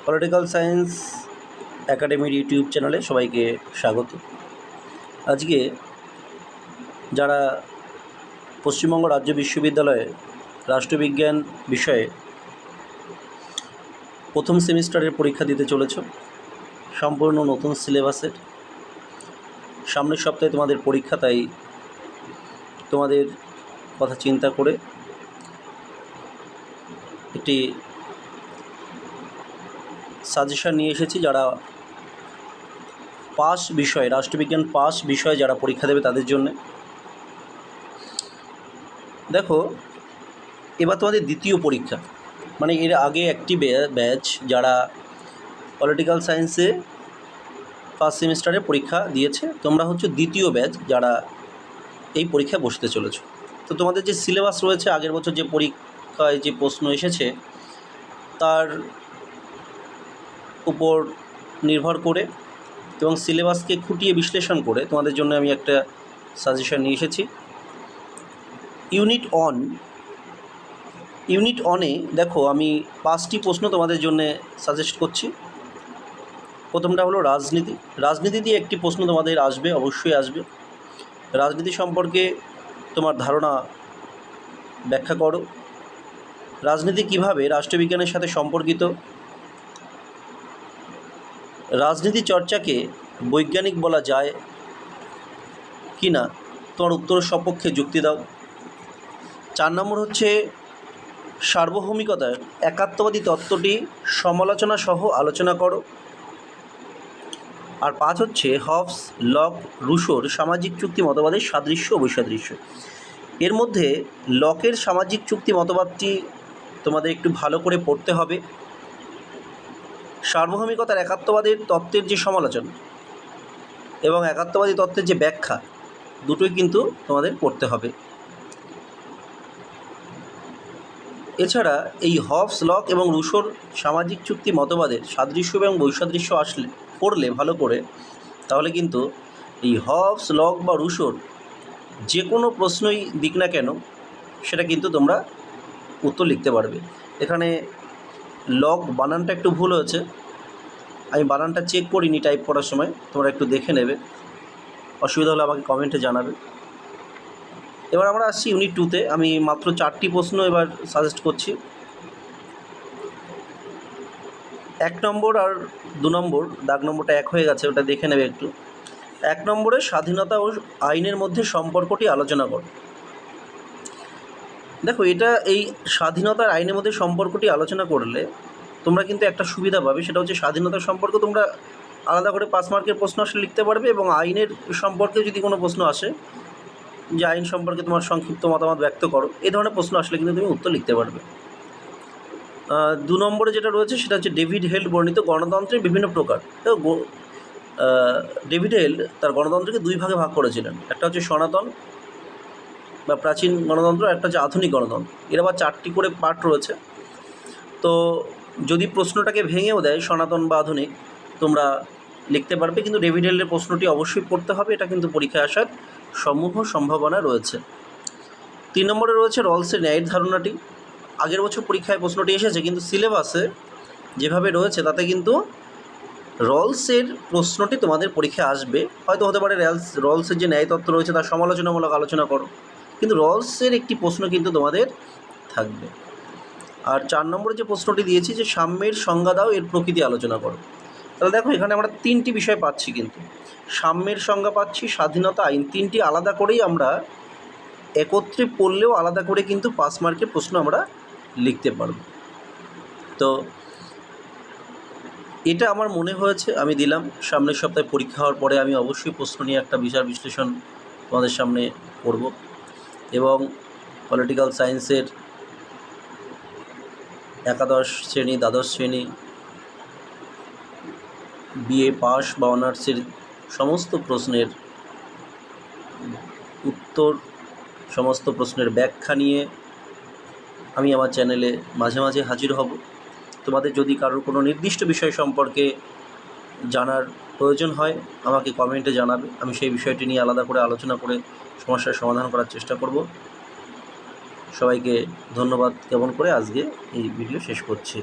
Political science একাডেমির YouTube চ্যানেলে সবাইকে স্বাগত। আজকে যারা পশ্চিমবঙ্গ রাজ্য বিশ্ববিদ্যালয়ে রাষ্ট্রবিজ্ঞান বিষয়ে প্রথম সেমিস্টারের পরীক্ষা দিতে চলেছ, সম্পূর্ণ নতুন সিলেবাসের, সামনের সপ্তাহে তোমাদের পরীক্ষা, তাই তোমাদের কথা চিন্তা করে একটি সাজেশন নিয়ে এসেছি। যারা পাস বিষয়ে, রাষ্ট্রবিজ্ঞান পাস বিষয়ে যারা পরীক্ষা দেবে তাদের জন্য। দেখো, এবার তোমাদের দ্বিতীয় পরীক্ষা, মানে এর আগে একটি ব্যাচ যারা পলিটিক্যাল সায়েন্সে ফার্স্ট সেমিস্টারে পরীক্ষা দিয়েছে, তোমরা হচ্ছে দ্বিতীয় ব্যাচ যারা এই পরীক্ষায় বসতে চলেছ। তো তোমাদের যে সিলেবাস রয়েছে, আগের বছর যে পরীক্ষায় যে প্রশ্ন এসেছে তার উপর নির্ভর করে এবং সিলেবাসকে খুঁটিয়ে বিশ্লেষণ করে তোমাদের জন্য আমি একটা সাজেশন নিয়ে এসেছি। ইউনিট অনে দেখো, আমি 5টি প্রশ্ন তোমাদের জন্য সাজেস্ট করছি। প্রথমটা হলো রাজনীতি। রাজনীতি দিয়ে একটি প্রশ্ন তোমাদের আসবে, অবশ্যই আসবে। রাজনীতি সম্পর্কে তোমার ধারণা ব্যাখ্যা করো। রাজনীতি কিভাবে রাষ্ট্রবিজ্ঞানের সাথে সম্পর্কিত? রাজনীতি চর্চাকে বৈজ্ঞানিক বলা যায় কি না, তোমার উত্তরের সপক্ষে যুক্তি দাও। 4 নম্বর হচ্ছে সার্বভৌমিকতার একাত্মবাদী তত্ত্বটি সমালোচনা সহ আলোচনা করো। আর 5 হচ্ছে হবস, লক, রুশোর সামাজিক চুক্তি মতবাদের সাদৃশ্য ও বৈসাদৃশ্য। এর মধ্যে লকের সামাজিক চুক্তি মতবাদটি তোমাদের একটু ভালো করে পড়তে হবে। সার্বভৌমিকতার একাত্মবাদের তত্ত্বের যে সমালোচনা এবং একাত্মবাদী তত্ত্বের যে ব্যাখ্যা, দুটোই কিন্তু তোমাদের পড়তে হবে। এছাড়া এই হবস, লক এবং রুশোর সামাজিক চুক্তি মতবাদের সাদৃশ্য এবং বৈসাদৃশ্য পড়লে ভালো করে, তাহলে কিন্তু এই হবস, লক বা রুশোর যে কোনো প্রশ্নই দিক না কেন, সেটা কিন্তু তোমরা উত্তর লিখতে পারবে। এখানে লক বানানটা একটু ভুল হয়েছে, আমি বানানটা চেক করিনি টাইপ করার সময়, তোমরা একটু দেখে নেবে। অসুবিধা হলে আমাকে কমেন্টে জানাবে। এবার আমরা আসছি ইউনিট 2তে। আমি মাত্র 4টি প্রশ্ন এবার সাজেস্ট করছি। 1 নম্বর আর 2 নম্বর, দাগ নম্বরটা 1 হয়ে গেছে, ওটা দেখে নেবে একটু। 1 নম্বরে স্বাধীনতা ও আইনের মধ্যে সম্পর্কটি আলোচনা করো। দেখো, এটা এই স্বাধীনতার আইনের মধ্যে সম্পর্কটি আলোচনা করলে তোমরা কিন্তু একটা সুবিধা পাবে, সেটা হচ্ছে স্বাধীনতার সম্পর্কে তোমরা আলাদা করে 5 মার্কের প্রশ্ন আসলে লিখতে পারবে, এবং আইনের সম্পর্কে যদি কোনো প্রশ্ন আসে যে আইন সম্পর্কে তোমার সংক্ষিপ্ত মতামত ব্যক্ত করো, এই ধরনের প্রশ্ন আসলে কিন্তু তুমি উত্তর লিখতে পারবে। 2 নম্বরে যেটা রয়েছে সেটা হচ্ছে ডেভিড হেল বর্ণিত গণতন্ত্রের বিভিন্ন প্রকার। ডেভিড হেল তার গণতন্ত্রকে 2 ভাগে ভাগ করেছিলেন। একটা হচ্ছে সনাতন বা প্রাচীন গণতন্ত্র, একটা হচ্ছে আধুনিক গণতন্ত্র। এর আবার 4টি করে পার্ট রয়েছে। তো যদি প্রশ্নটাকে ভেঙেও দেয় সনাতন বা আধুনিক, তোমরা লিখতে পারবে, কিন্তু ডেভিড হেলের প্রশ্নটি অবশ্যই পড়তে হবে, এটা কিন্তু পরীক্ষায় আসার সমূহ সম্ভাবনা রয়েছে। 3 নম্বরে রয়েছে রলসের ন্যায়ের ধারণাটি। আগের বছর পরীক্ষায় প্রশ্নটি এসেছে, কিন্তু সিলেবাসে যেভাবে রয়েছে তাতে কিন্তু রলসের প্রশ্নটি তোমাদের পরীক্ষায় আসবে। হয়তো হতে পারে রলসের যে ন্যায়তত্ত্ব রয়েছে তার সমালোচনামূলক আলোচনা করো, কিন্তু রলসের একটি প্রশ্ন কিন্তু তোমাদের থাকবে। আর 4 নম্বরে যে প্রশ্নটি দিয়েছি যে সাম্যের সংজ্ঞা দাও, এর প্রকৃতি আলোচনা করো। তাহলে দেখো, এখানে আমরা 3টি বিষয় পাচ্ছি, কিন্তু সাম্যের সংজ্ঞা পাচ্ছি, স্বাধীনতা, আইন, 3টি আলাদা করেই আমরা একত্রে পড়লেও আলাদা করে কিন্তু 5 মার্কের প্রশ্ন আমরা লিখতে পারব। তো এটা আমার মনে হয়েছে, আমি দিলাম। সামনের সপ্তাহে পরীক্ষা হওয়ার পরে আমি অবশ্যই প্রশ্ন নিয়ে একটা বিচার বিশ্লেষণ তোমাদের সামনে করব, এবং পলিটিক্যাল সায়েন্সের একাদশ শ্রেণী, দ্বাদশ শ্রেণী, বিএ পাস বা অনার্সের সমস্ত প্রশ্নের উত্তর, সমস্ত প্রশ্নের ব্যাখ্যা নিয়ে আমি আমার চ্যানেলে মাঝে মাঝে হাজির হব। তোমাদের যদি কারোর কোনো নির্দিষ্ট বিষয় সম্পর্কে জানার প্রয়োজন হয়, আমাকে কমেন্টে জানাবে, আমি সেই বিষয়টি নিয়ে আলাদা করে আলোচনা করে সমস্যার সমাধান করার চেষ্টা করব। সবাইকে ধন্যবাদ জ্ঞাপন করে আজকে এই ভিডিও শেষ করছি।